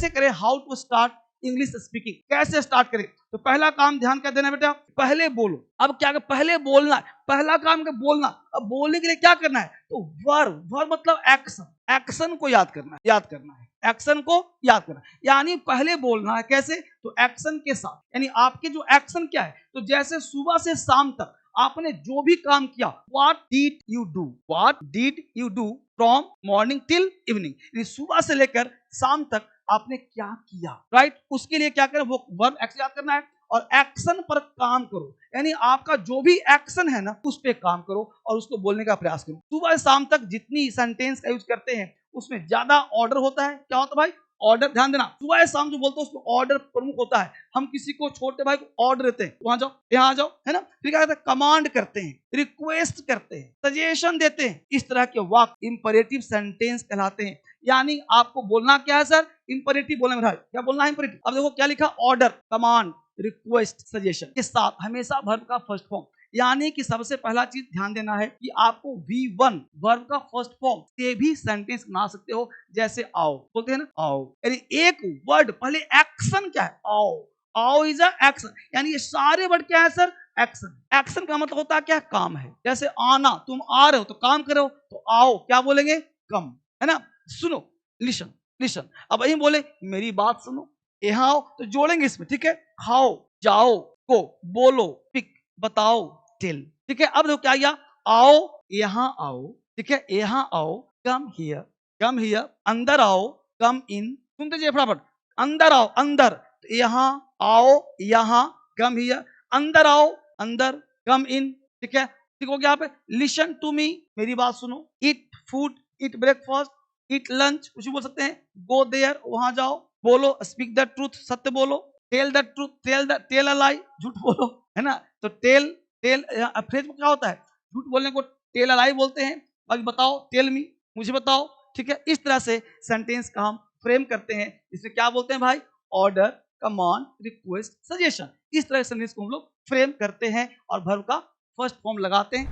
कैसे करें, how to start English speaking, कैसे स्टार्ट करें। तो पहला काम ध्यान क्या देना बेटा, पहले बोलो। अब क्या, पहले बोलना है, पहला काम है बोलना। अब बोलने के लिए क्या करना है, तो वर्ब, वर्ब मतलब एक्शन, एक्शन को याद करना है, याद करना है, एक्शन को याद करना है। यानी पहले बोलना है कैसे, तो एक्शन के साथ। यानी आपके जो एक्शन क्या है, तो जैसे सुबह से शाम तक आपने जो भी काम किया, what did you do, what did you do from morning till evening, यानी सुबह से लेकर शाम तक आपने क्या किया, राइट। उसके लिए क्या करें, वो वर्ब एक्शन याद करना है और एक्शन पर काम करो। यानी आपका जो भी एक्शन है ना, उस पर काम करो और उसको बोलने का प्रयास करो। सुबह से शाम तक जितनी सेंटेंस का यूज करते हैं उसमें ज्यादा ऑर्डर होता है। क्या होता है भाई, ऑर्डर। ध्यान देना, सुबह से शाम जो बोलते हैं उसमें ऑर्डर प्रमुख होता है। हम किसी को, छोटे भाई को ऑर्डर देते हैं, वहां जाओ, यहाँ आ जाओ, है ना। फिर क्या कहते हैं, कमांड करते हैं, रिक्वेस्ट करते हैं, सजेशन देते हैं। इस तरह के वाक्य इंपरेटिव सेंटेंस कहलाते हैं। यानी आपको बोलना क्या है सर, इंपरेटिव बोलना है। क्या बोलना है, इंपरेटिव। अब देखो क्या लिखा, ऑर्डर, कमांड, रिक्वेस्ट, सजेशन के साथ हमेशा वर्ब का फर्स्ट फॉर्म। यानी कि सबसे पहला चीज ध्यान देना है कि आपको V1 वर्ब का फर्स्ट फॉर्म से भी सेंटेंस बना सकते हो। जैसे आओ, बोलते हैं ना, आओ, यानी एक वर्ड पहले एक्शन क्या है, आओ, आओ इज अ एक्शन। यानी ये सारे वर्ड क्या है सर, एक्शन। एक्शन का मतलब होता है क्या, काम है। जैसे आना, तुम आ रहे हो तो काम करो, तो आओ क्या बोलेंगे, कम, है ना। सुनो, लिसन, लिसन। अब यही बोले मेरी बात सुनो, यहाँ आओ तो जोड़ेंगे इसमें, ठीक है। खाओ, जाओ, को, बोलो, पिक, बताओ, टेल, ठीक है। अब देखो क्या किया, आओ, यहाँ आओ, ठीक है, यहाँ आओ, कम हियर, कम हियर, अंदर आओ, कम इन। सुनते जाइए फटाफट, अंदर आओ, अंदर, यहाँ आओ, यहाँ, कम हियर, अंदर आओ, अंदर, कम इन, ठीक है। ठीक हो गया। यहाँ पे लिसन टू मी, मेरी बात सुनो, eat food, eat breakfast, eat lunch, कुछ भी बोल सकते हैं। गो देयर, वहां जाओ, बोलो, स्पीक द ट्रूथ, सत्य बोलो, tell the truth, tell a lie, झूठ बोलो, है ना। तो टेल, टेल फ्रेज में क्या होता है, झूठ बोलने को टेल अ लाई बोलते हैं। बाकी बताओ, टेल मी, मुझे बताओ, ठीक है। इस तरह से सेंटेंस का हम फ्रेम करते हैं। इसमें क्या बोलते हैं भाई, ऑर्डर, कमांड, रिक्वेस्ट, सजेशन। इस तरह सेंटेंस को हम लोग फ्रेम करते हैं और वर्ब का फर्स्ट फॉर्म लगाते हैं।